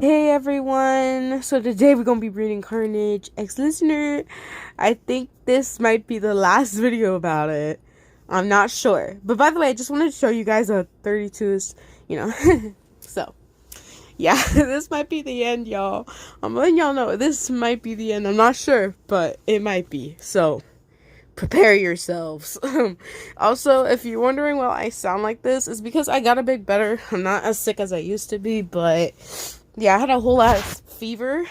Hey everyone, so today we're gonna be reading Carnage X Listener. I think this might be the last video about it. I'm not sure. But by the way, I just wanted to show you guys a 32's, so yeah, this might be the end, y'all. I'm letting y'all know this might be the end. I'm not sure, but it might be. So prepare yourselves. Also, if you're wondering why I sound like this, it's because I got a bit better. I'm not as sick as I used to be, but yeah, I had a whole lot of fever.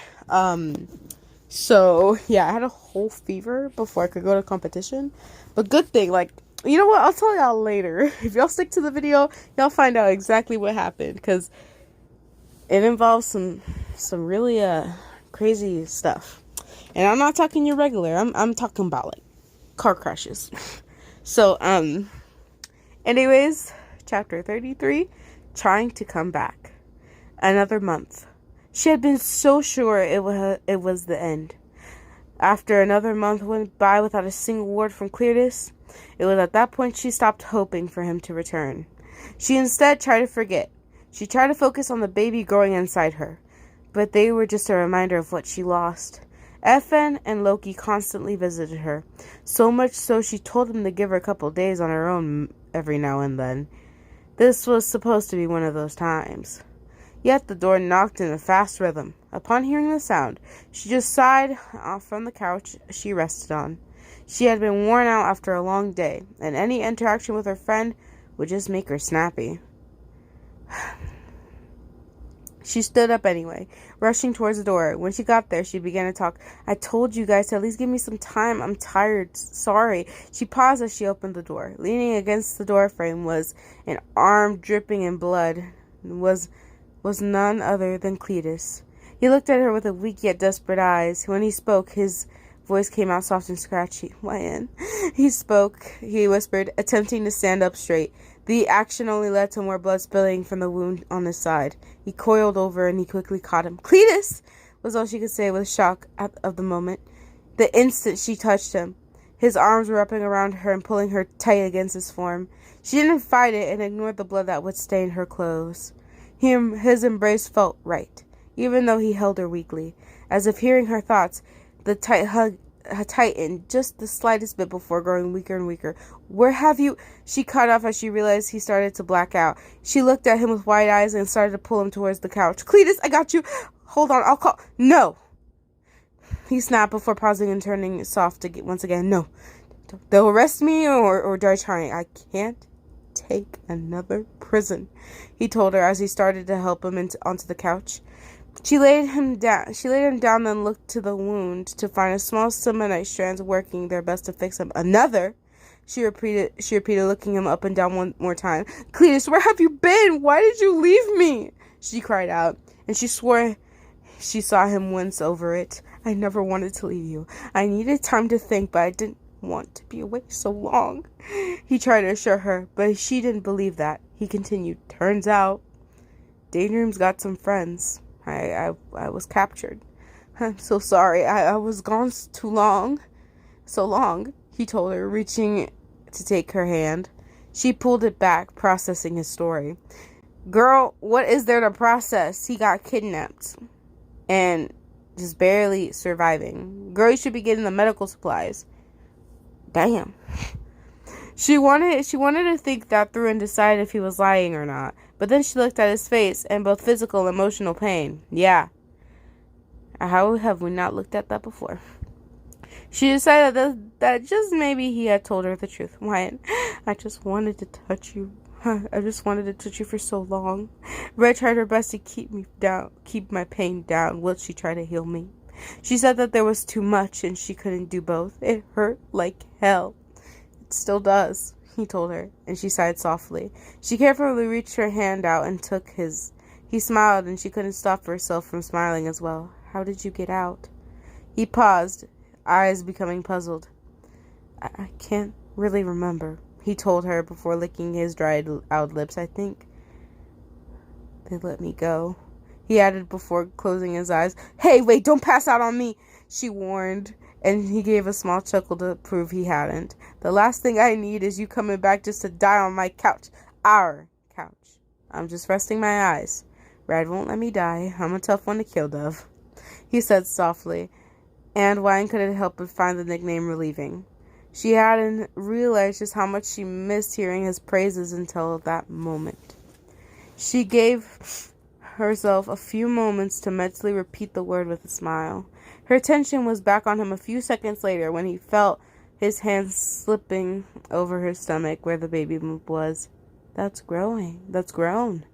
So yeah, I had a whole fever before I could go to competition. But good thing, like, you know what? I'll tell y'all later. If y'all stick to the video, y'all find out exactly what happened, because it involves some really crazy stuff. And I'm not talking your regular. I'm talking about like car crashes. So anyways, chapter 33, trying to come back. Another month. She had been so sure it was the end. After another month went by without a single word from Cletus, it was at that point she stopped hoping for him to return. She instead tried to forget. She tried to focus on the baby growing inside her, but they were just a reminder of what she lost. FN and Loki constantly visited her, so much so she told him to give her a couple days on her own every now and then. This was supposed to be one of those times. Yet the door knocked in a fast rhythm. Upon hearing the sound, she just sighed off from the couch she rested on. She had been worn out after a long day, and any interaction with her friend would just make her snappy. She stood up anyway, rushing towards the door. When she got there, she began to talk. "I told you guys to at least give me some time. I'm tired. Sorry." She paused as she opened the door. Leaning against the door frame was an arm dripping in blood. Was none other than Cletus. He looked at her with a weak yet desperate eyes. When he spoke, his voice came out soft and scratchy. "Wyan." He whispered, attempting to stand up straight. The action only led to more blood spilling from the wound on his side. He coiled over and he quickly caught him. "Cletus!" was all she could say with shock of the moment. The instant she touched him, his arms were wrapping around her and pulling her tight against his form. She didn't fight it and ignored the blood that would stain her clothes. His embrace felt right, even though he held her weakly. As if hearing her thoughts, the tight hug tightened just the slightest bit before growing weaker and weaker. "Where have you—" She cut off as she realized he started to black out. She looked at him with wide eyes and started to pull him towards the couch. "Cletus, I got you. Hold on, I'll call—" "No!" he snapped before pausing and turning soft once again. "No. They'll arrest me or die trying. I can't take another prison," he told her as he started to help him onto the couch. She laid him down, then looked to the wound to find a small selenite strands working their best to fix him. "Another?" She repeated, looking him up and down one more time. "Cletus, where have you been? Why did you leave me?" she cried out, and she swore she saw him wince over it. "I never wanted to leave you. I needed time to think, but I didn't want to be away so long," he tried to assure her, but she didn't believe that. He continued, "Turns out Daydream's got some friends. I was captured. I'm so sorry. I was gone too long. So long," he told her, reaching to take her hand. She pulled it back, processing his story. "Girl, what is there to process? He got kidnapped and just barely surviving. Girl, you should be getting the medical supplies." Damn. She wanted to think that through and decide if he was lying or not. But then she looked at his face and both physical and emotional pain. Yeah. How have we not looked at that before? She decided that just maybe he had told her the truth. "Wyatt, I just wanted to touch you. I just wanted to touch you for so long." Red tried her best to keep my pain down while she tried to heal me. She said that there was too much and she couldn't do both. It hurt like hell. "It still does," he told her, and she sighed softly. She carefully reached her hand out and took his. He smiled, and she couldn't stop herself from smiling as well. "How did you get out?" He paused, eyes becoming puzzled. I can't really remember," he told her before licking his dried out lips. "I think they let me go," he added before closing his eyes. "Hey, wait, don't pass out on me," she warned, and he gave a small chuckle to prove he hadn't. "The last thing I need is you coming back just to die on my couch. Our couch. I'm just resting my eyes." Red won't let me die. I'm a tough one to kill, Dove, he said softly, and Wine couldn't help but find the nickname relieving. She hadn't realized just how much she missed hearing his praises until that moment. She gave herself a few moments to mentally repeat the word with a smile. Her attention was back on him a few seconds later when he felt his hands slipping over her stomach where the baby was. That's grown,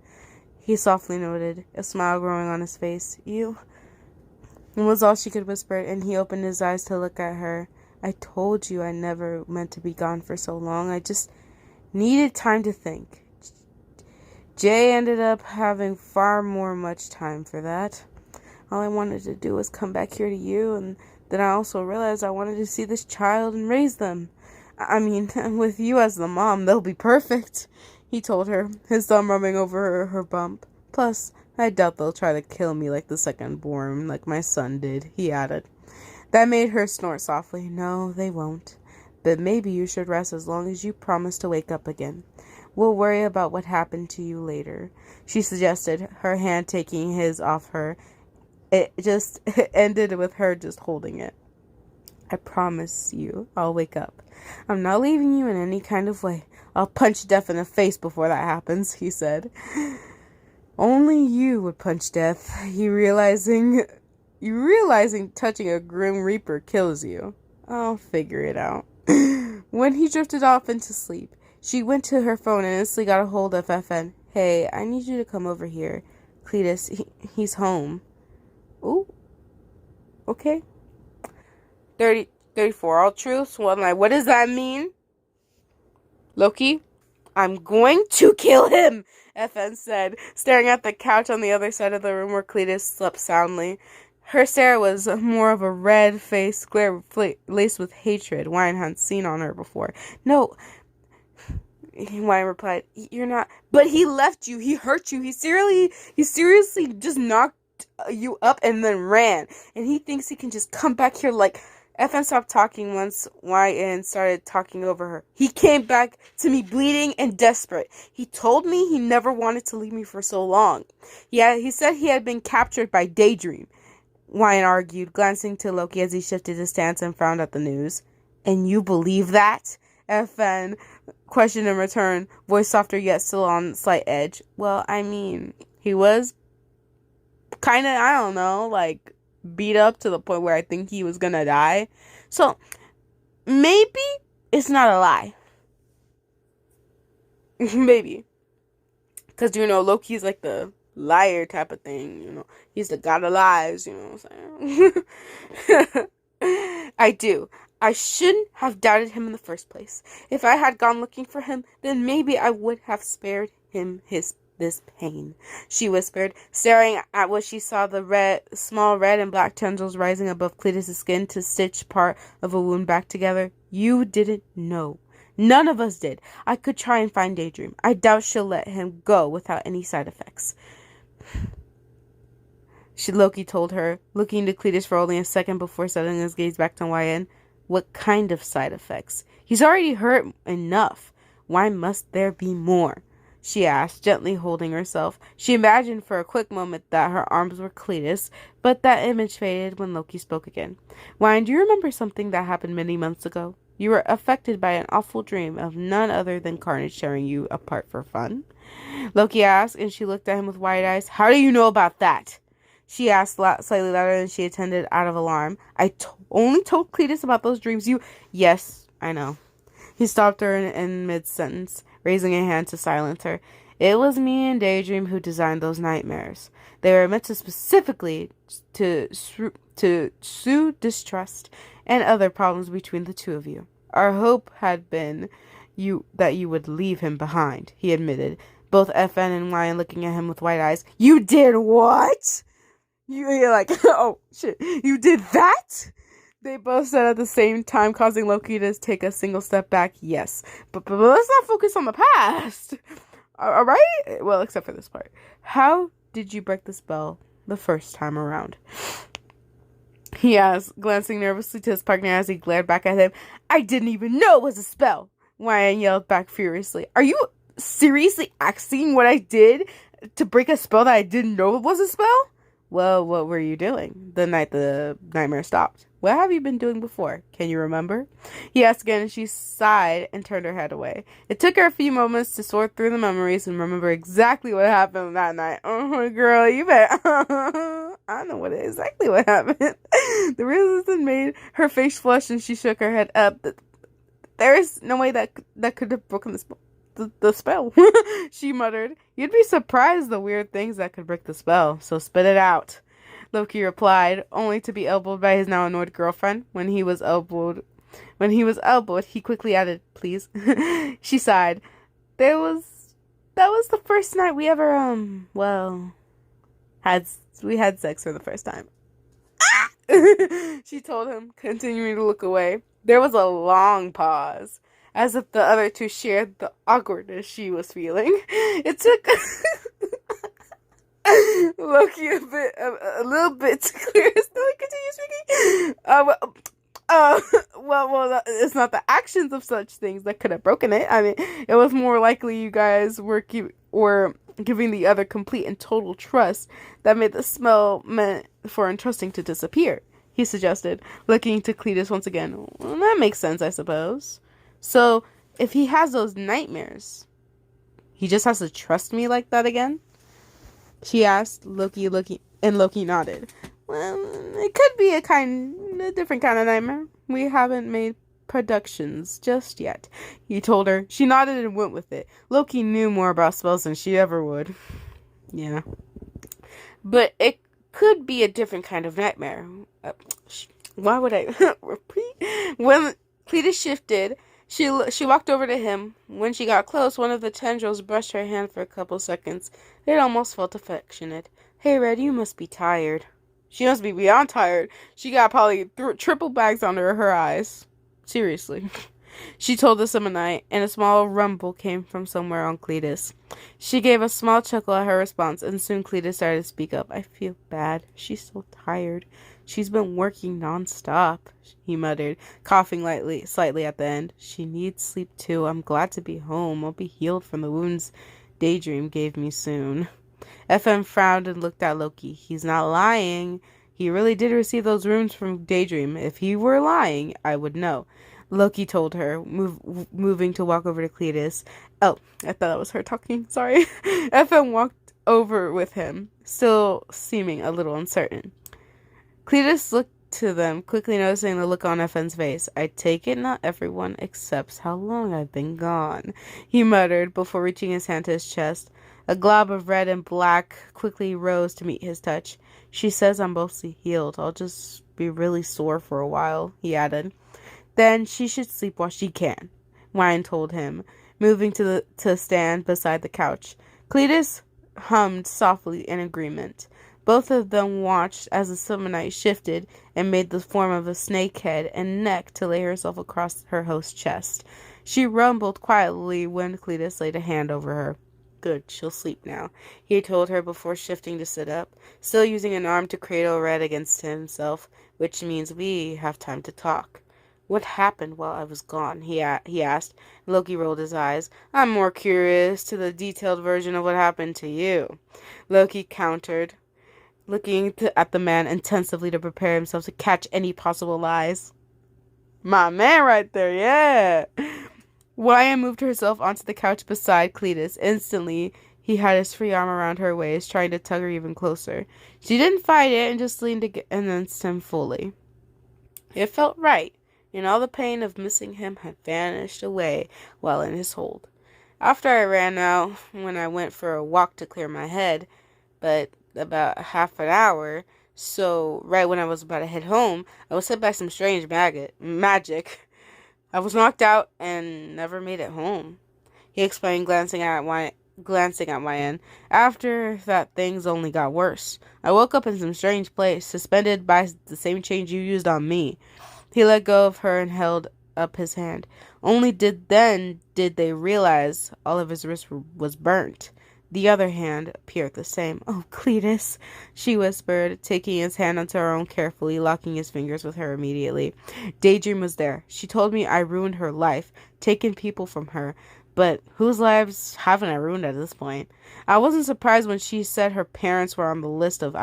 he softly noted, a smile growing on his face. You, was all she could whisper, and he opened his eyes to look at her. I told you I never meant to be gone for so long. I just needed time to think. Jay ended up having far more much time for that. All I wanted to do was come back here to you, and then I also realized I wanted to see this child and raise them. I mean, with you as the mom, they'll be perfect, he told her, his thumb rubbing over her bump. Plus, I doubt they'll try to kill me like the second born, like my son did, he added. That made her snort softly. No, they won't. But maybe you should rest as long as you promise to wake up again. We'll worry about what happened to you later, she suggested, her hand taking his off her. It just ended with her just holding it. I promise you I'll wake up. I'm not leaving you in any kind of way. I'll punch Death in the face before that happens, he said. Only you would punch Death, you realizing touching a Grim Reaper kills you. I'll figure it out. When he drifted off into sleep, she went to her phone and instantly got a hold of FN. Hey, I need you to come over here. Cletus, he's home. Ooh. Okay. 34. All truths, one lie. What does that mean? Loki? I'm going to kill him, FN said, staring at the couch on the other side of the room where Cletus slept soundly. Her stare was more of a red-faced glare laced with hatred Wine hadn't seen on her before. No, Wine replied, you're not. But he left you. He hurt you. He seriously just knocked you up and then ran. And he thinks he can just come back here like... FN stopped talking once YN started talking over her. He came back to me bleeding and desperate. He told me he never wanted to leave me for so long. Yeah, he said he had been captured by Daydream, YN argued, glancing to Loki as he shifted his stance and frowned at the news. And you believe that? FN questioned in return, voice softer yet still on slight edge. Well, I mean, he was kind of, I don't know, like... beat up to the point where I think he was gonna die. So maybe it's not a lie. Maybe. Because, Loki's like the liar type of thing, He's the god of lies, what I'm saying? I do. I shouldn't have doubted him in the first place. If I had gone looking for him, then maybe I would have spared him this pain, she whispered, staring at what she saw the small red and black tendrils rising above Cletus' skin to stitch part of a wound back together. You didn't know. None of us did. I could try and find Daydream. I doubt she'll let him go without any side effects. Loki told her, looking to Cletus for only a second before settling his gaze back to YN. What kind of side effects? He's already hurt enough. Why must there be more? She asked, gently holding herself. She imagined for a quick moment that her arms were Cletus, but that image faded when Loki spoke again. Wine, do you remember something that happened many months ago? You were affected by an awful dream of none other than Carnage tearing you apart for fun? Loki asked, and she looked at him with wide eyes. How do you know about that? She asked slightly louder than she intended out of alarm. I only told Cletus about those dreams you... Yes, I know. He stopped her in mid-sentence, raising a hand to silence her. It was me and Daydream who designed those nightmares. They were meant to specifically to sow distrust and other problems between the two of you. Our hope had been that you would leave him behind, he admitted, both FN and Ryan looking at him with wide eyes. You did what? You're like, oh, shit, you did that? They both said at the same time, causing Loki to take a single step back. Yes, but let's not focus on the past. All right? Well, except for this part. How did you break the spell the first time around? He asked, glancing nervously to his partner as he glared back at him. I didn't even know it was a spell. Ryan yelled back furiously. Are you seriously asking what I did? To break a spell that I didn't know it was a spell? Well, what were you doing the night the nightmare stopped? What have you been doing before? Can you remember? He asked again, and she sighed and turned her head away. It took her a few moments to sort through the memories and remember exactly what happened that night. Oh, girl, you bet. I know exactly what happened. The realization made her face flush, and she shook her head up. There is no way that could have broken the spell. She muttered. You'd be surprised the weird things that could break the spell, so spit it out. Loki replied, only to be elbowed by his now annoyed girlfriend. When he was elbowed, he quickly added, please. She sighed. That was the first night we ever, had sex for the first time. She told him, continuing to look away. There was a long pause, as if the other two shared the awkwardness she was feeling. It took Loki a little bit to clear his throat. Continue speaking. Well, it's not the actions of such things that could have broken it. I mean, it was more likely you guys were giving the other complete and total trust that made the smell meant for entrusting to disappear, he suggested, looking to Cletus once again. Well, that makes sense, I suppose. So, if he has those nightmares, he just has to trust me like that again? She asked, Loki, and Loki nodded. Well, it could be a different kind of nightmare. We haven't made productions just yet, he told her. She nodded and went with it. Loki knew more about spells than she ever would. Yeah. But it could be a different kind of nightmare. Why would I repeat? When Cletus shifted, she walked over to him. When she got close, one of the tendrils brushed her hand for a couple seconds. It almost felt affectionate. Hey, Red, you must be tired. She must be beyond tired. She got probably triple bags under her eyes. Seriously. She told the Semonite, and a small rumble came from somewhere on Cletus. She gave a small chuckle at her response, and soon Cletus started to speak up. I feel bad. She's so tired. She's been working nonstop, he muttered, coughing slightly at the end. She needs sleep too. I'm glad to be home. I'll be healed from the wounds Daydream gave me soon. FM frowned and looked at Loki. He's not lying. He really did receive those runes from Daydream. If he were lying, I would know. Loki told her, moving to walk over to Cletus. Oh, I thought that was her talking. Sorry. FM walked over with him, still seeming a little uncertain. Cletus looked to them, quickly noticing the look on FN's face. I take it not everyone accepts how long I've been gone, he muttered before reaching his hand to his chest. A glob of red and black quickly rose to meet his touch. She says I'm mostly healed. I'll just be really sore for a while, he added. Then she should sleep while she can, Wine told him, moving to stand beside the couch. Cletus hummed softly in agreement. Both of them watched as the Semonite shifted and made the form of a snake head and neck to lay herself across her host's chest. She rumbled quietly when Cletus laid a hand over her. Good, she'll sleep now, he told her before shifting to sit up, still using an arm to cradle Red against himself, which means we have time to talk. What happened while I was gone? He asked. Loki rolled his eyes. I'm more curious to the detailed version of what happened to you, Loki countered, looking at the man intensively to prepare himself to catch any possible lies. My man right there, yeah. Wyan moved herself onto the couch beside Cletus. Instantly, he had his free arm around her waist, trying to tug her even closer. She didn't fight it and just leaned against him fully. It felt right, and all the pain of missing him had vanished away while in his hold. After I ran out, when I went for a walk to clear my head, but about half an hour, so right when I was about to head home, I was hit by some strange magic. I was knocked out and never made it home, he explained, glancing at Wyan. After that, things only got worse. I woke up in some strange place, suspended by the same chains you used on me. He let go of her and held up his hand. Only did they realize all of his wrist was burnt. The other hand appeared the same. Oh, Cletus, she whispered, taking his hand onto her own carefully, locking his fingers with her immediately. Daydream was there. She told me I ruined her life, taken people from her, But whose lives haven't I ruined at this point? I wasn't surprised when she said her parents were on the list of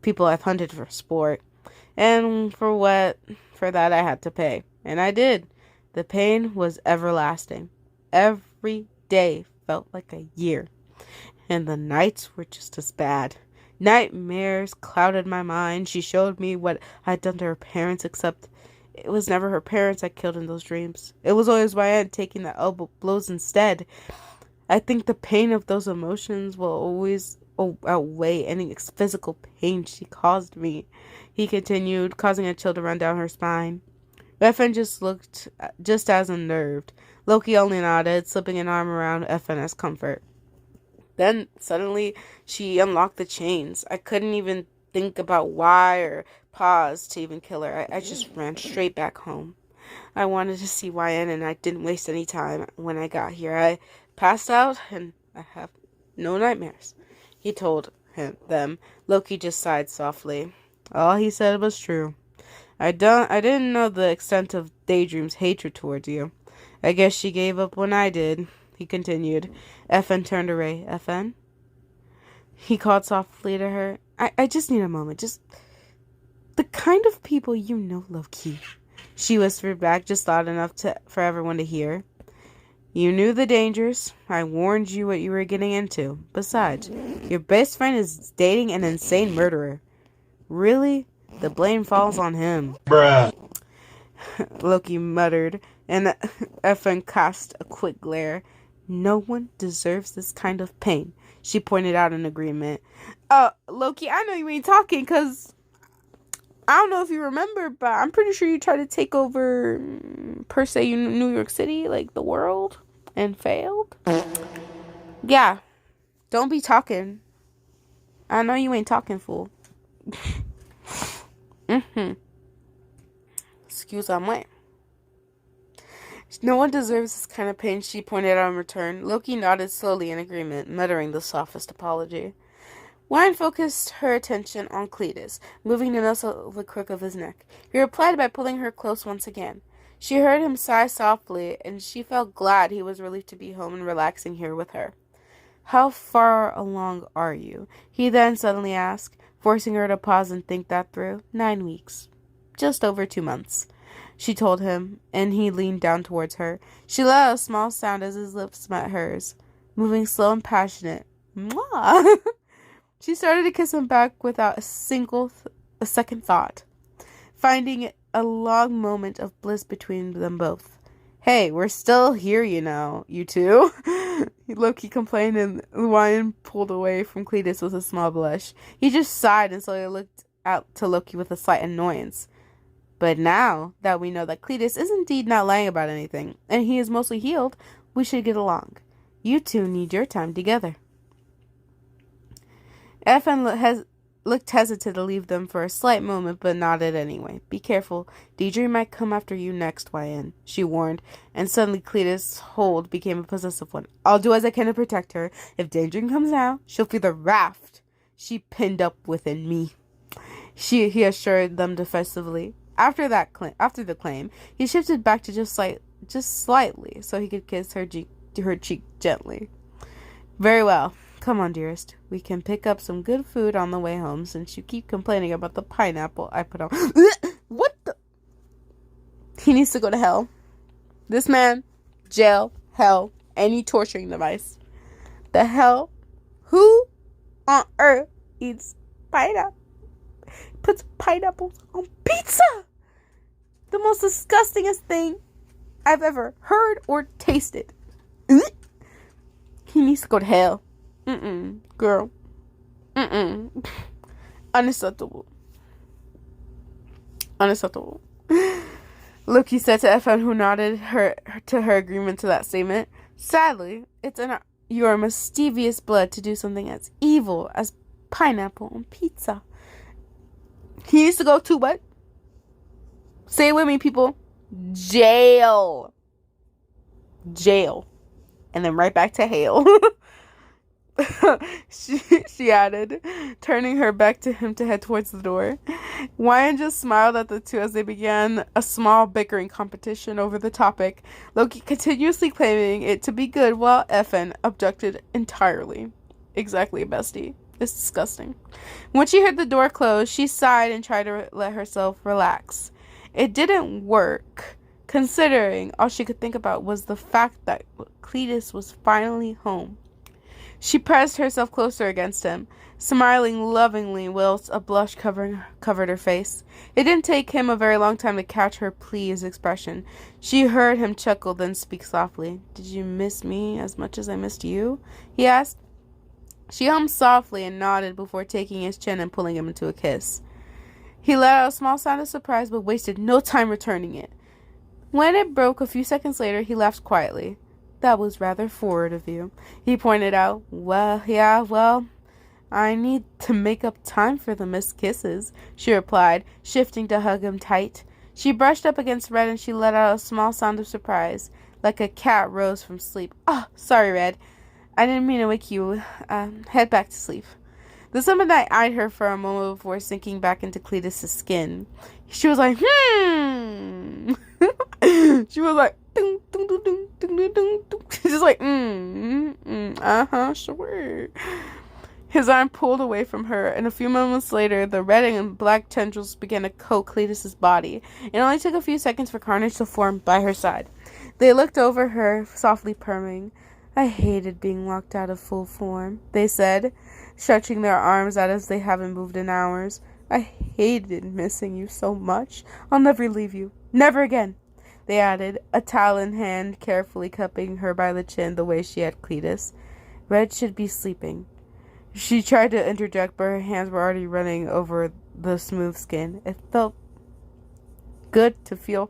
people I've hunted for sport. And for that I had to pay. And I did. The pain was everlasting. Every day felt like a year. And the nights were just as bad. Nightmares clouded my mind. She showed me what I'd done to her parents, except it was never her parents I killed in those dreams. It was always my aunt taking the elbow blows instead. I think the pain of those emotions will always outweigh any physical pain she caused me. He continued, causing a chill to run down her spine. Effen just looked just as unnerved. Loki only nodded, slipping an arm around Effen as comfort. Then, suddenly, she unlocked the chains. I couldn't even think about why or pause to even kill her. I just ran straight back home. I wanted to see YN, and I didn't waste any time when I got here. I passed out, and I have no nightmares, he told them. Loki just sighed softly. All he said was true. I didn't know the extent of Daydream's hatred towards you. I guess she gave up when I did, he continued. Effen turned away. Effen? He called softly to her. I just need a moment. Just the kind of people you know, Loki. She whispered back just loud enough for everyone to hear. You knew the dangers. I warned you what you were getting into. Besides, your best friend is dating an insane murderer. Really? The blame falls on him. Bruh. Loki muttered, and Effen cast a quick glare. No one deserves this kind of pain, she pointed out in agreement. Loki, I know you ain't talking, because I don't know if you remember, but I'm pretty sure you tried to take over, per se, New York City, like the world, and failed. Yeah, don't be talking. I know you ain't talking, fool. Excuse-moi. No one deserves this kind of pain, she pointed out in return. Loki nodded slowly in agreement, muttering the softest apology. Wine focused her attention on Cletus, moving to nuzzle the crook of his neck. He replied by pulling her close once again. She heard him sigh softly, and she felt glad he was relieved to be home and relaxing here with her. How far along are you? He then suddenly asked, forcing her to pause and think that through. 9 weeks. Just over 2 months, she told him, and he leaned down towards her. She let out a small sound as his lips met hers, moving slow and passionate. Mwah! She started to kiss him back without a second thought, finding it a long moment of bliss between them both. Hey, we're still here, you two. Loki complained, and Ryan pulled away from Cletus with a small blush. He just sighed and slowly looked out to Loki with a slight annoyance. But now that we know that Cletus is indeed not lying about anything, and he is mostly healed, we should get along. You two need your time together. Effen looked hesitant to leave them for a slight moment, but nodded anyway. Be careful. Daydream might come after you next, YN, she warned, and suddenly Cletus' hold became a possessive one. I'll do as I can to protect her. If Daydream comes now, she'll feel the raft she pinned up within me. He assured them defensively. After the claim, he shifted back to just slightly, so he could kiss her cheek gently. Very well. Come on, dearest. We can pick up some good food on the way home, since you keep complaining about the pineapple I put on. What the? He needs to go to hell. This man, jail, hell, any torturing device. The hell? Who on earth eats pineapple? Puts pineapples on pizza? The most disgustingest thing I've ever heard or tasted. He needs to go to hell. Girl. Unacceptable. Loki said to Effen, who nodded to her agreement to that statement. Sadly, it's in your mischievous blood to do something as evil as pineapple on pizza. He needs to go to what? Say it with me, people. Jail. And then right back to hell. she added, turning her back to him to head towards the door. Wyan just smiled at the two as they began a small bickering competition over the topic, Loki continuously claiming it to be good while Effin objected entirely. Exactly, bestie. It's disgusting. When she heard the door close, she sighed and tried to let herself relax. It didn't work, considering all she could think about was the fact that Cletus was finally home. She pressed herself closer against him, smiling lovingly whilst a blush covered her face. It didn't take him a very long time to catch her pleased expression. She heard him chuckle, then speak softly. "Did you miss me as much as I missed you?" he asked. She hummed softly and nodded before taking his chin and pulling him into a kiss. He let out a small sound of surprise, but wasted no time returning it. When it broke a few seconds later, he laughed quietly. "That was rather forward of you," he pointed out. Well, I need to make up time for the missed kisses," she replied, shifting to hug him tight. She brushed up against Red and she let out a small sound of surprise, like a cat rose from sleep. "Oh, sorry, Red. I didn't mean to wake you. Head back to sleep." The Summer Night eyed her for a moment before sinking back into Cletus's skin. She was like, She was like, ding, ding, ding, ding, ding, ding, ding. Just like, sure. His arm pulled away from her, and a few moments later, the red and black tendrils began to coat Cletus's body. It only took a few seconds for Carnage to form by her side. They looked over her, softly purring. "I hated being locked out of full form," they said, stretching their arms out as they haven't moved in hours. "I hated missing you so much. I'll never leave you. Never again," they added, a talon hand carefully cupping her by the chin the way she had Cletus. "Red should be sleeping." She tried to interject, but her hands were already running over the smooth skin. It felt good to feel.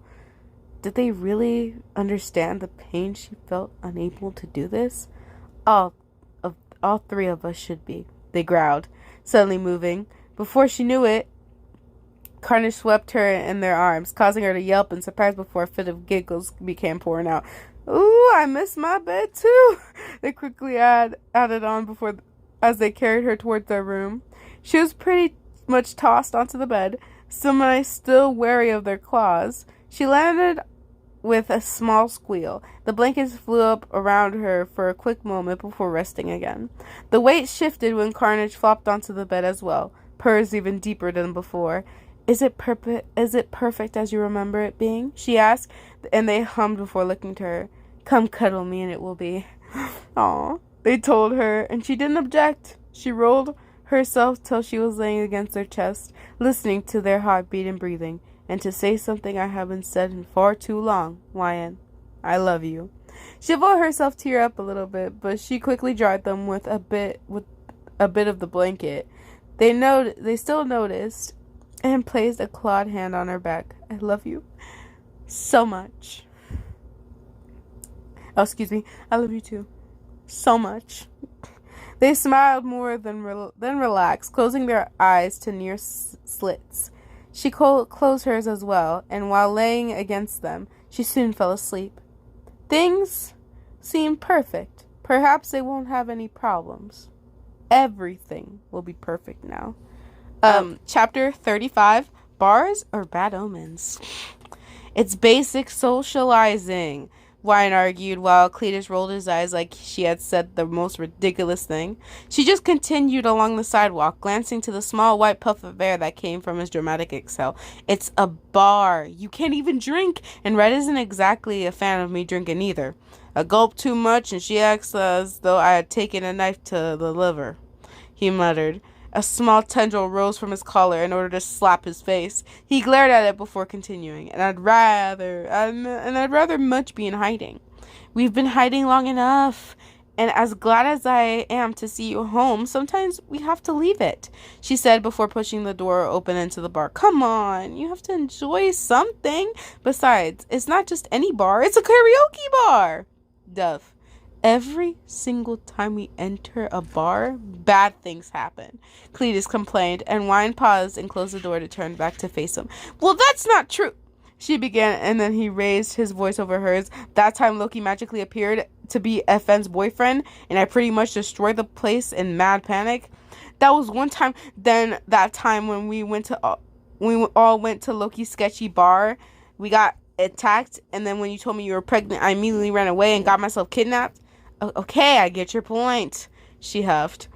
Did they really understand the pain she felt unable to do this? All three of us should be, they growled, suddenly moving. Before she knew it, Carnage swept her in their arms, causing her to yelp in surprise before a fit of giggles began pouring out. "Ooh, I miss my bed too," they quickly added on as they carried her toward their room. She was pretty much tossed onto the bed, Summonai still wary of their claws. She landed with a small squeal. The blankets flew up around her for a quick moment before resting again. The weight shifted when Carnage flopped onto the bed as well, purrs even deeper than before. Is it perfect as you remember it being?" she asked, and they hummed before looking to her. "Come cuddle me and it will be." Aw, they told her, and she didn't object. She rolled herself till she was laying against their chest, listening to their heartbeat and breathing. "And to say something I haven't said in far too long, Wyan, I love you." She felt herself tear up a little bit, but she quickly dried them with a bit of the blanket. They still noticed and placed a clawed hand on her back. "I love you so much." "Oh, excuse me. I love you too. So much." They smiled more than relaxed, closing their eyes to near slits. She closed hers as well, and while laying against them, she soon fell asleep. Things seemed perfect. Perhaps they won't have any problems. Everything will be perfect now. Chapter 35, Bars or Bad Omens? "It's basic socializing," Wyan argued while Cletus rolled his eyes like she had said the most ridiculous thing. She just continued along the sidewalk, glancing to the small white puff of air that came from his dramatic exhale. "It's a bar. You can't even drink, and Red isn't exactly a fan of me drinking either. A gulp too much, and she acts as though I had taken a knife to the liver," he muttered. A small tendril rose from his collar in order to slap his face. He glared at it before continuing, I'd rather much be in hiding. We've been hiding long enough, and as glad as I am to see you home, sometimes we have to leave it," she said before pushing the door open into the bar. "Come on, you have to enjoy something. Besides, it's not just any bar, it's a karaoke bar." Duff. "Every single time we enter a bar, bad things happen," Cletus complained, and Wyan paused and closed the door to turn back to face him. "Well, that's not true," she began, and then he raised his voice over hers. That time Loki magically appeared, to be FN's boyfriend, and I pretty much destroyed the place in mad panic. That was one time. Then that time when we all went to Loki's sketchy bar, we got attacked, and then when you told me you were pregnant, I immediately ran away and got myself kidnapped. Okay, I get your point, she huffed,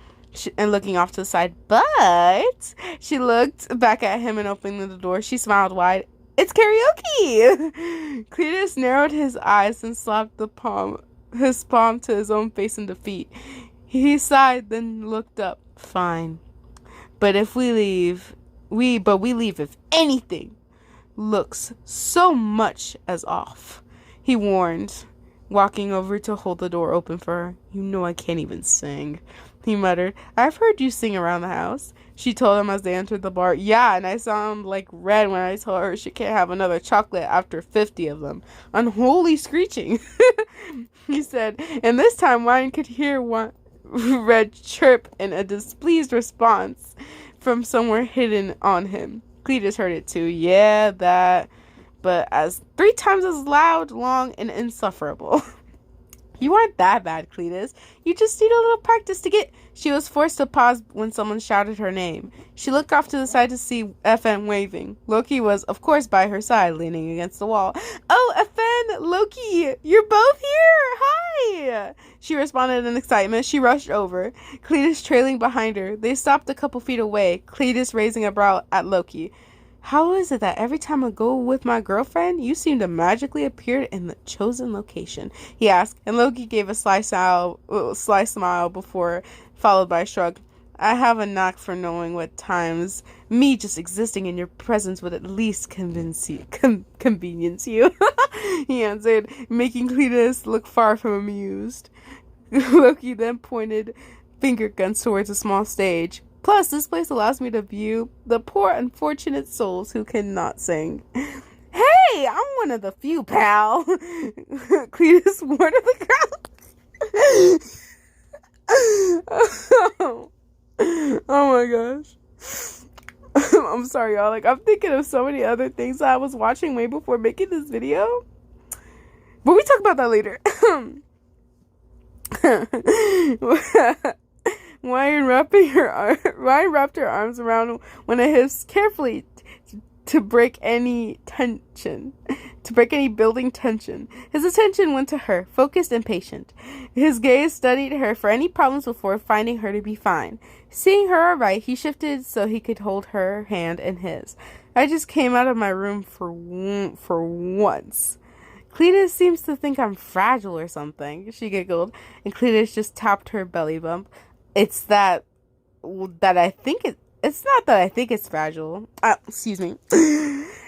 and looking off to the side. But she looked back at him and opening the door, she smiled wide. It's karaoke! Cletus narrowed his eyes and slapped his palm to his own face in defeat. He sighed, then looked up. Fine. But if we leave, we leave if anything looks so much as off, he warned, walking over to hold the door open for her. You know I can't even sing, he muttered. I've heard you sing around the house, she told him as they entered the bar. Yeah, and I sound like red when I told her she can't have another chocolate after 50 of them. Unholy screeching, he said, and this time Ryan could hear one red chirp in a displeased response from somewhere hidden on him. Cletus heard it too. Yeah, that, but as 3 times as loud, long, and insufferable. You aren't that bad, Cletus. You just need a little practice to get... She was forced to pause when someone shouted her name. She looked off to the side to see FN waving. Loki was, of course, by her side, leaning against the wall. Oh, FN! Loki! You're both here! Hi! She responded in excitement. She rushed over, Cletus trailing behind her. They stopped a couple feet away, Cletus raising a brow at Loki. How is it that every time I go with my girlfriend, you seem to magically appear in the chosen location? He asked, and Loki gave a sly smile before, followed by a shrug. I have a knack for knowing what times me just existing in your presence would at least convenience you, he answered, making Cletus look far from amused. Loki then pointed finger guns towards a small stage. Plus, this place allows me to view the poor unfortunate souls who cannot sing. Hey, I'm one of the few, pal. Cletus warned the crowd. Oh my gosh. I'm sorry, y'all. Like, I'm thinking of so many other things that I was watching way before making this video. But we talk about that later. Ryan wrapped her arms around one of his carefully to break any building tension. His attention went to her, focused and patient. His gaze studied her for any problems before finding her to be fine. Seeing her all right, he shifted so he could hold her hand in his. I just came out of my room for once. Cletus seems to think I'm fragile or something, she giggled, and Cletus just tapped her belly bump. It's that I think it's not that I think it's fragile. Excuse me.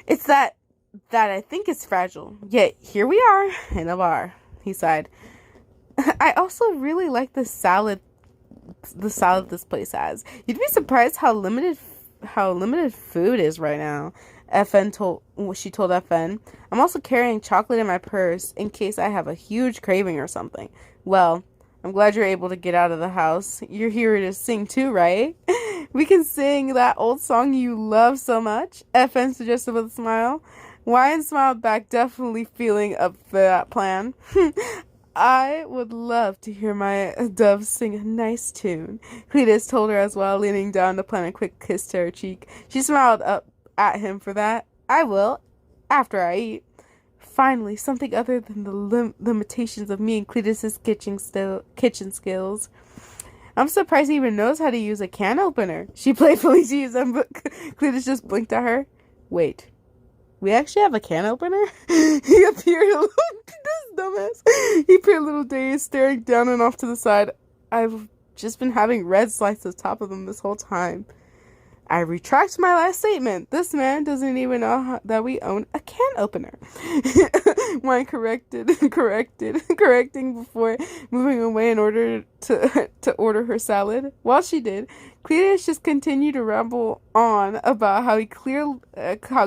It's that I think it's fragile. Yet here we are in a bar, he sighed. I also really like the salad this place has. You'd be surprised how limited food is right now. She told FN. I'm also carrying chocolate in my purse in case I have a huge craving or something. Well, I'm glad you're able to get out of the house. You're here to sing too, right? We can sing that old song you love so much, FN suggested with a smile. Ryan smiled back, definitely feeling up for that plan. I would love to hear my dove sing a nice tune, Cletus told her as well, leaning down to plant a quick kiss to her cheek. She smiled up at him for that. I will, after I eat. Finally, something other than the limitations of me and Cletus's kitchen skills. I'm surprised he even knows how to use a can opener. She playfully teased him, but Cletus just blinked at her. Wait, we actually have a can opener? He appeared a little... This dumbass. He appeared a little dazed, staring down and off to the side. I've just been having red slices on top of them this whole time. I retract my last statement. This man doesn't even know that we own a can opener. Wine correcting before moving away in order to order her salad. While she did, Cletus just continued to ramble on about how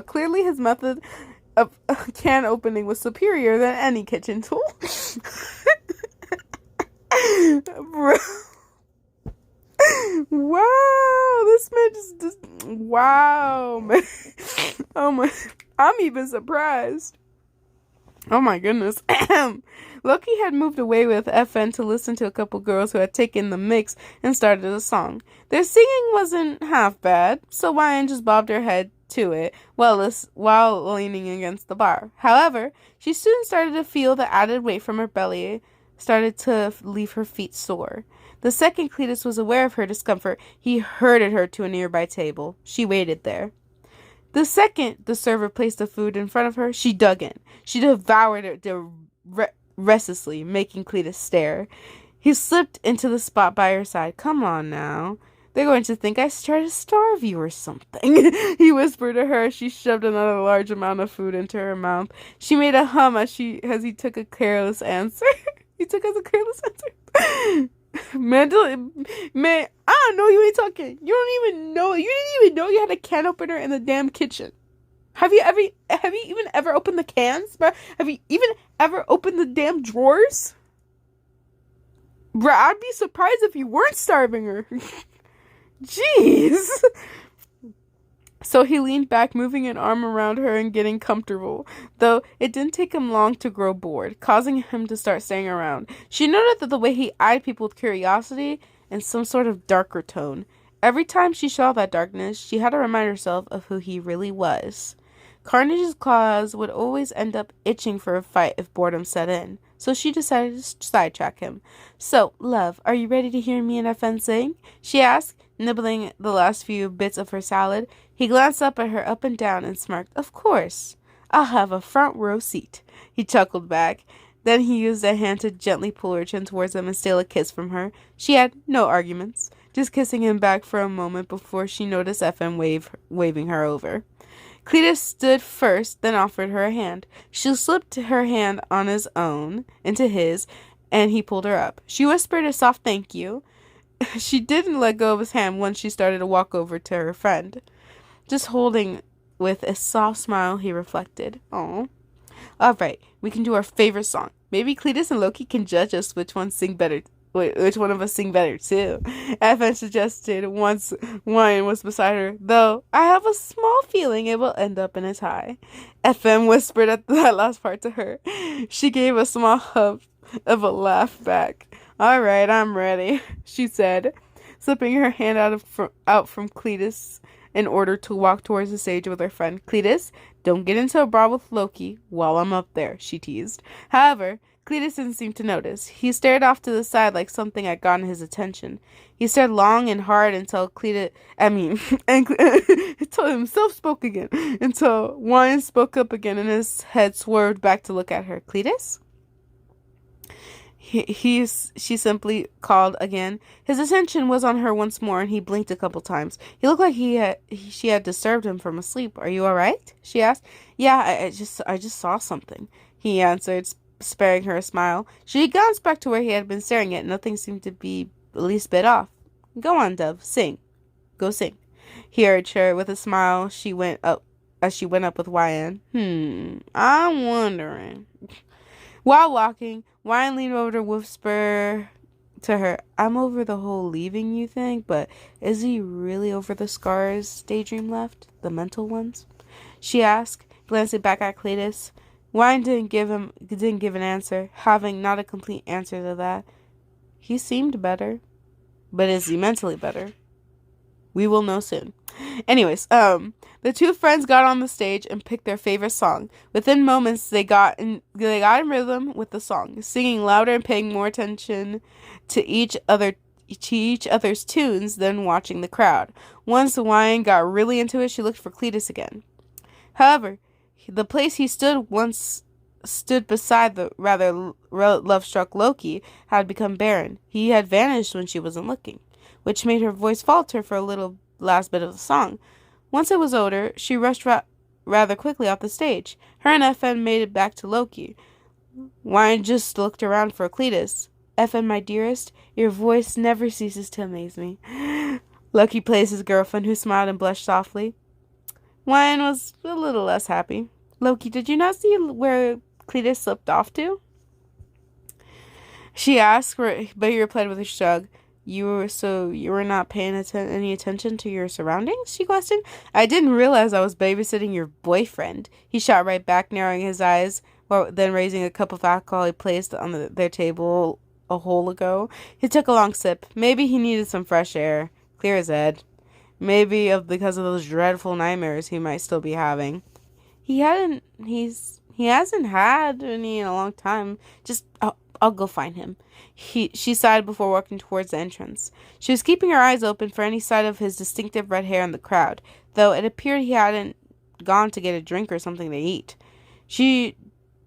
clearly his method of can opening was superior than any kitchen tool. Bro. Wow, this man just wow, man. Oh my, I'm even surprised. Oh my goodness. Loki had moved away with FN to listen to a couple girls who had taken the mix and started a song. Their singing wasn't half bad, so Ryan just bobbed her head to it while leaning against the bar. However, she soon started to feel the added weight from her belly started to leave her feet sore. The second Cletus was aware of her discomfort, he herded her to a nearby table. She waited there. The second the server placed the food in front of her, she dug in. She devoured it restlessly, making Cletus stare. He slipped into the spot by her side. Come on now. They're going to think I tried to starve you or something, he whispered to her as she shoved another large amount of food into her mouth. She made a hum as he took a careless answer. He took as a careless answer. Man, I don't know. You ain't talking. You don't even know. You didn't even know you had a can opener in the damn kitchen. Have you even ever opened the cans, bro? Have you even ever opened the damn drawers? Bro, I'd be surprised if you weren't starving her. Jeez. So he leaned back, moving an arm around her and getting comfortable, though it didn't take him long to grow bored, causing him to start staying around. She noted that the way he eyed people with curiosity and some sort of darker tone. Every time she saw that darkness, she had to remind herself of who he really was. Carnage's claws would always end up itching for a fight if boredom set in, so she decided to sidetrack him. So, love, are you ready to hear me and FN sing? She asked, nibbling the last few bits of her salad. He glanced up at her up and down and smirked. Of course. I'll have a front row seat. He chuckled back. Then he used a hand to gently pull her chin towards him and steal a kiss from her. She had no arguments, just kissing him back for a moment before she noticed FN waving her over. Cletus stood first, then offered her a hand. She slipped her hand on his own into his, and he pulled her up. She whispered a soft thank you. She didn't let go of his hand once she started to walk over to her friend. Just holding with a soft smile, he reflected. Oh, all right, we can do our favorite song. Maybe Cletus and Loki can judge us which one of us sing better too. FN suggested once Wine was beside her, though I have a small feeling it will end up in a tie. FN whispered at that last part to her. She gave a small huff of a laugh back. All right, I'm ready, she said, slipping her hand out from Cletus in order to walk towards the stage with her friend. Cletus, don't get into a brawl with Loki while I'm up there, she teased. However, Cletus didn't seem to notice. He stared off to the side like something had gotten his attention. He stared long and hard until until himself spoke again, until Wine spoke up again and his head swerved back to look at her. Cletus? She simply called again. His attention was on her once more, and he blinked a couple times. He looked like she had disturbed him from asleep. Are you all right? She asked. Yeah, I just saw something, he answered, sparing her a smile. She glanced back to where he had been staring at. Nothing seemed to be the least bit off. Go on, Dove. Sing. Go sing. He urged her with a smile. She went up with Wyan. I'm wondering. While walking, Wyan leaned over to whisper to her, I'm over the whole leaving you thing, but is he really over the scars Daydream left? The mental ones? She asked, glancing back at Cletus. Wyan didn't give an answer, having not a complete answer to that. He seemed better. But is he mentally better? We will know soon. Anyways, the two friends got on the stage and picked their favorite song. Within moments, they got in rhythm with the song, singing louder and paying more attention to each other's tunes than watching the crowd. Once Wyan got really into it, she looked for Cletus again. However, the place he stood beside the rather love-struck Loki had become barren. He had vanished when she wasn't looking, which made her voice falter for a little last bit of the song. Once it was over, she rushed rather quickly off the stage. Her and FN made it back to Loki. Wyan just looked around for Cletus. FN, my dearest, your voice never ceases to amaze me. Loki plays his girlfriend, who smiled and blushed softly. Wyan was a little less happy. Loki, did you not see where Cletus slipped off to? She asked, but he replied with a shrug. You were not paying any attention to your surroundings? She questioned. I didn't realize I was babysitting your boyfriend. He shot right back, narrowing his eyes Well, then raising a cup of alcohol he placed on their table a hole ago. He took a long sip. Maybe he needed some fresh air. Clear his head. Maybe because of those dreadful nightmares he might still be having. He hasn't had any in a long time. I'll go find him. She sighed before walking towards the entrance. She was keeping her eyes open for any sight of his distinctive red hair in the crowd, though it appeared he hadn't gone to get a drink or something to eat. She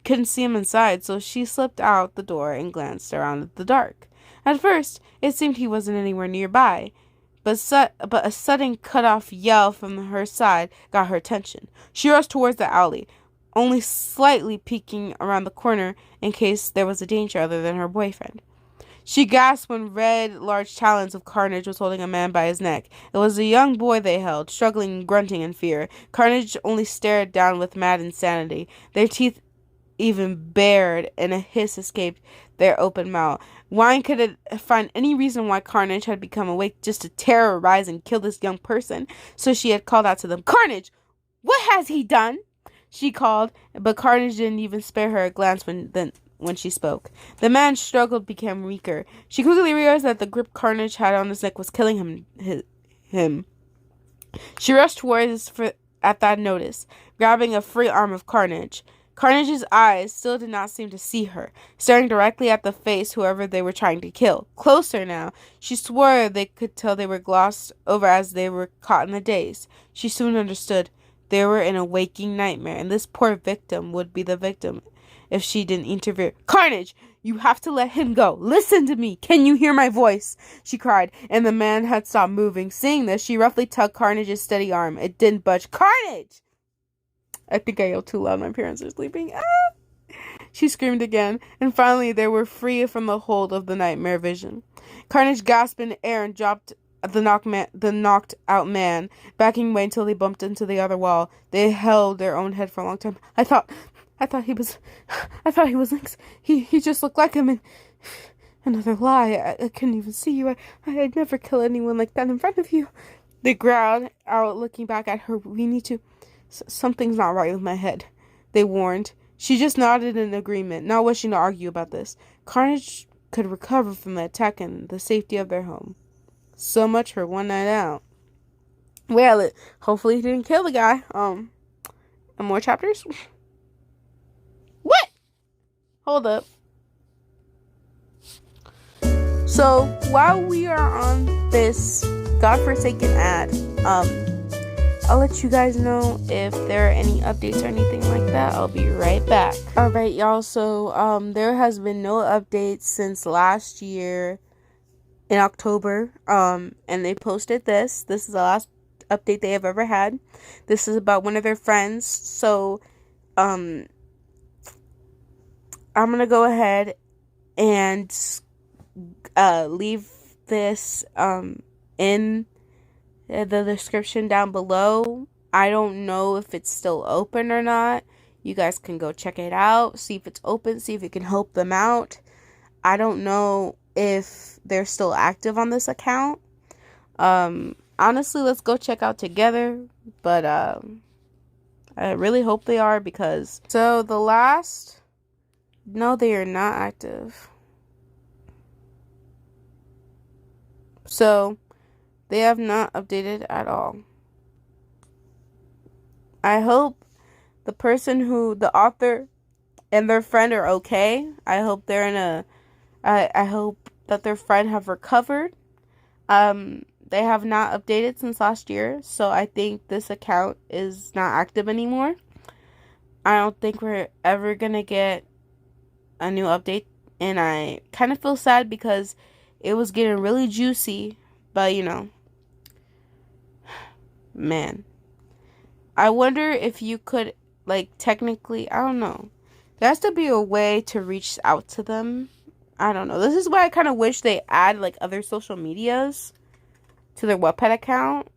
couldn't see him inside, so she slipped out the door and glanced around at the dark. At first, it seemed he wasn't anywhere nearby, but a sudden cut-off yell from her side got her attention. She rushed towards the alley, only slightly peeking around the corner in case there was a danger other than her boyfriend. She gasped when large talons of Carnage was holding a man by his neck. It was a young boy they held, struggling and grunting in fear. Carnage only stared down with mad insanity. Their teeth even bared, and a hiss escaped their open mouth. Wine couldn't find any reason why Carnage had become awake just to terrorize and kill this young person, so she had called out to them, "Carnage! What has he done?" She called, but Carnage didn't even spare her a glance when she spoke. The man's struggle became weaker. She quickly realized that the grip Carnage had on his neck was killing him. She rushed towards at that notice, grabbing a free arm of Carnage. Carnage's eyes still did not seem to see her, staring directly at the face whoever they were trying to kill. Closer now, she swore they could tell they were glossed over as they were caught in the daze. She soon understood. They were in a waking nightmare, and this poor victim would be the victim if she didn't interfere. "Carnage, you have to let him go. Listen to me. Can you hear my voice?" she cried, and the man had stopped moving. Seeing this, she roughly tugged Carnage's steady arm. It didn't budge. "Carnage!" I think I yelled too loud. My parents are sleeping. Ah! She screamed again, and finally they were free from the hold of the nightmare vision. Carnage gasped in air and dropped the knocked out man, backing away until they bumped into the other wall. They held their own head for a long time. I thought he was Lynx. He just looked like him. And another lie. I couldn't even see you. I'd never kill anyone like that in front of you. They growled out, looking back at her. "We need to. Something's not right with my head," they warned. She just nodded in agreement, not wishing to argue about this. Carnage could recover from the attack in the safety of their home. So much for one night out. Well, hopefully he didn't kill the guy. And more chapters? What? Hold up. So, while we are on this godforsaken ad, I'll let you guys know if there are any updates or anything like that. I'll be right back. Alright, y'all. So, there has been no updates since last year in October. And they posted this. This is the last update they have ever had. This is about one of their friends. So, I'm gonna go ahead and leave this in the description down below. I don't know if it's still open or not. You guys can go check it out, see if it's open, see if it can help them out. I don't know if they're still active on this account. Honestly, let's go check out together, but I really hope they are, because so no, they are not active. So they have not updated at all. I hope the author and their friend are okay. I hope I hope that their friend have recovered. They have not updated since last year, so I think this account is not active anymore. I don't think we're ever gonna get a new update, and I kind of feel sad because it was getting really juicy, but man, I wonder if you could, technically, I don't know. There has to be a way to reach out to them. I don't know. This is why I kind of wish they add, other social medias to their Wattpad account,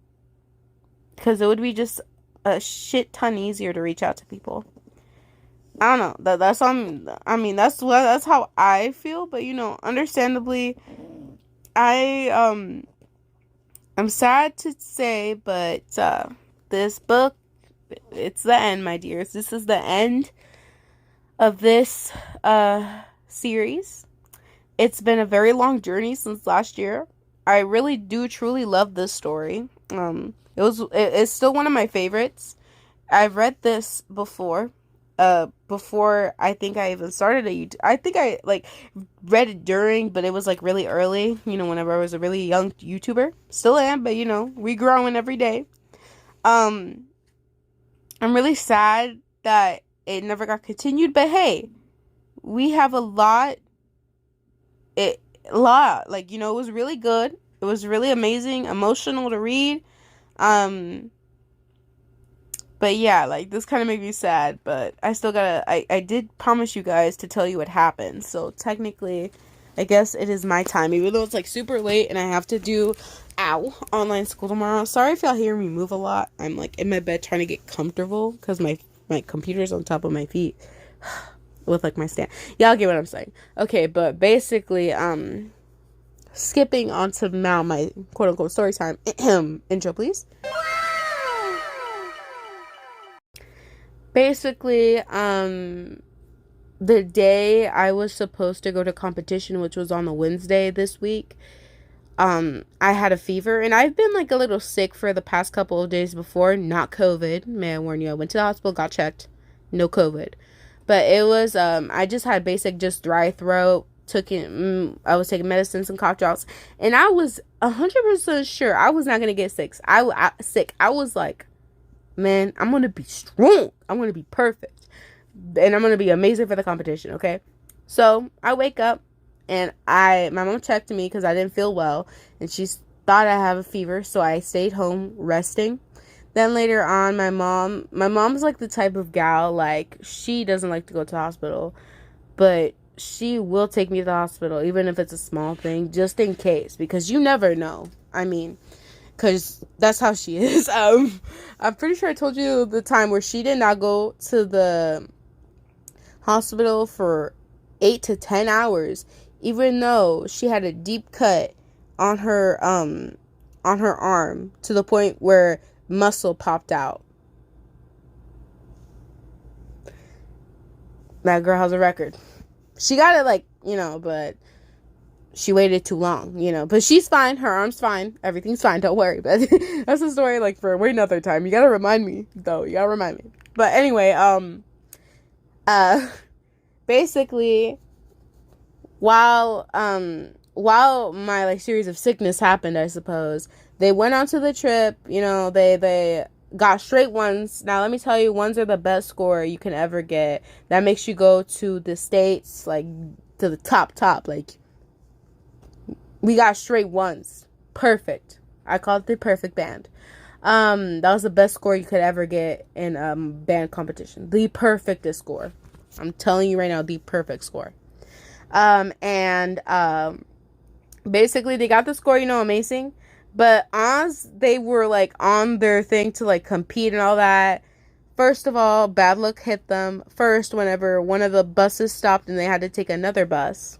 because it would be just a shit ton easier to reach out to people. I don't know. That's how I feel, but understandably, I'm sad to say, but this book, it's the end, my dears. This is the end of this series. It's been a very long journey since last year. I really do truly love this story. It's still one of my favorites. I've read this before. Before I think I even started a YouTube. I think I like read it during, but it was like really early. Whenever I was a really young YouTuber. Still am, but we growing every day. I'm really sad that it never got continued, but hey, we have a lot. Like, it was really good. It was really amazing, emotional to read. But yeah, like, this kind of made me sad, but I still gotta, I did promise you guys to tell you what happened, so technically, I guess it is my time, even though it's, like, super late, and I have to do, online school tomorrow. Sorry if y'all hear me move a lot. I'm, like, in my bed trying to get comfortable, because my computer's on top of my feet, with, like, my stand. Y'all get what I'm saying. Okay, but basically, skipping on to now my quote-unquote story time. Intro, please. Basically, the day I was supposed to go to competition, which was on a Wednesday this week, I had a fever, and I've been, like, a little sick for the past couple of days before. Not COVID. May I warn you, I went to the hospital, got checked. No COVID. But it was, I just had basic, just dry throat. I was taking medicine, some cough drops, and I was 100% sure I was not going to get sick. I was like, man, I'm going to be strong. I'm going to be perfect. And I'm going to be amazing for the competition, okay? So, I wake up, and my mom checked me because I didn't feel well, and she thought I have a fever, so I stayed home resting. Then later on, my mom's like the type of gal, like, she doesn't like to go to the hospital, but she will take me to the hospital, even if it's a small thing, just in case, because you never know. I mean, because that's how she is. I'm pretty sure I told you the time where she did not go to the hospital for 8 to 10 hours, even though she had a deep cut on her arm to the point where muscle popped out. That girl has a record. She got it, like, but she waited too long, but she's fine. Her arm's fine. Everything's fine. Don't worry. But that's a story, like, for way another time. You gotta remind me, though. You gotta remind me. But anyway, basically, while my, like, series of sickness happened, I suppose, they went on to the trip. They got straight ones. Now, let me tell you, ones are the best score you can ever get. That makes you go to the States, like, to the top. Like, we got straight ones. Perfect. I call it the perfect band. That was the best score you could ever get in band competition. The perfectest score. I'm telling you right now, the perfect score. Basically, they got the score, amazing. But as they were, like, on their thing to, like, compete and all that, first of all, bad luck hit them first whenever one of the buses stopped and they had to take another bus.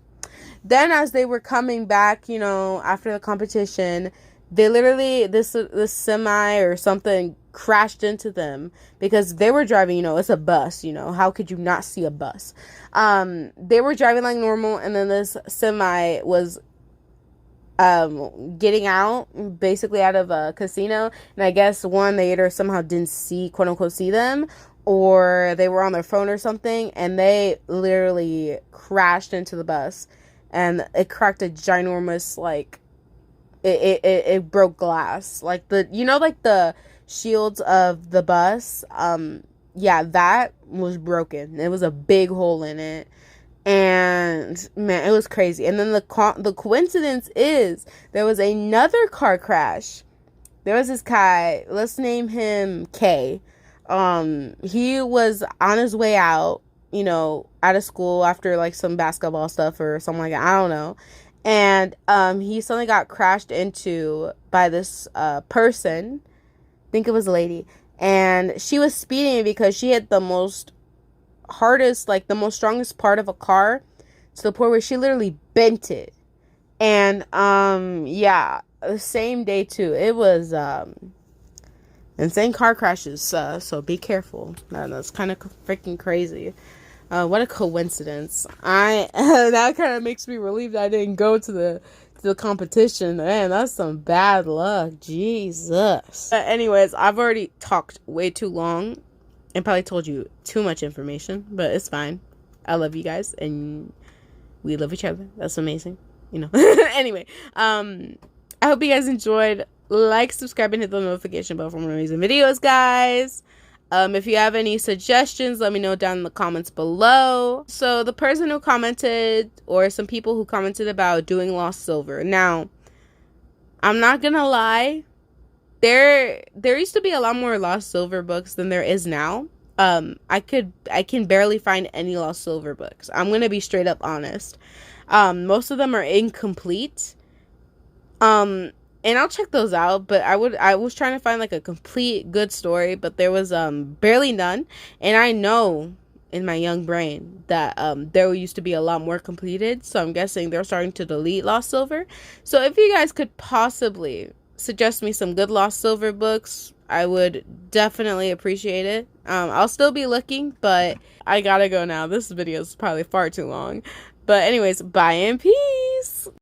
Then as they were coming back, after the competition, they literally, this semi or something crashed into them because they were driving, it's a bus, how could you not see a bus? They were driving like normal, and then this semi was getting out, basically out of a casino, and I guess they either somehow didn't see, quote unquote, see them, or they were on their phone or something, and they literally crashed into the bus, and it cracked a ginormous, like, it broke glass, like the shields of the bus, yeah, that was broken. It was a big hole in it. And man, it was crazy. And then the coincidence is there was another car crash. There was this guy, let's name him K. He was on his way out, out of school after, like, some basketball stuff or something like that. I don't know. And he suddenly got crashed into by this person. I think it was a lady. And she was speeding because she hit the most strongest part of a car to the point where she literally bent it. And yeah, the same day too. It was insane car crashes, so be careful. That's kind of freaking crazy. What a coincidence. That kind of makes me relieved I didn't go to the competition. Man, that's some bad luck. Jesus. But anyways, I've already talked way too long and probably told you too much information, but it's fine. I love you guys and we love each other. That's amazing. Anyway, I hope you guys enjoyed. Like, subscribe, and hit the notification bell for more amazing videos, guys. If you have any suggestions, let me know down in the comments below. So the person who commented, or some people who commented about doing Lost Silver. Now, I'm not gonna lie, there used to be a lot more Lost Silver books than there is now. I can barely find any Lost Silver books. I'm gonna be straight up honest. Most of them are incomplete. And I'll check those out, but I was trying to find like a complete good story, but there was barely none. And I know in my young brain that there used to be a lot more completed, so I'm guessing they're starting to delete Lost Silver. So if you guys could possibly suggest me some good Lost Silver books, I would definitely appreciate it. I'll still be looking, but I gotta go now. This video is probably far too long. But anyways, bye and peace.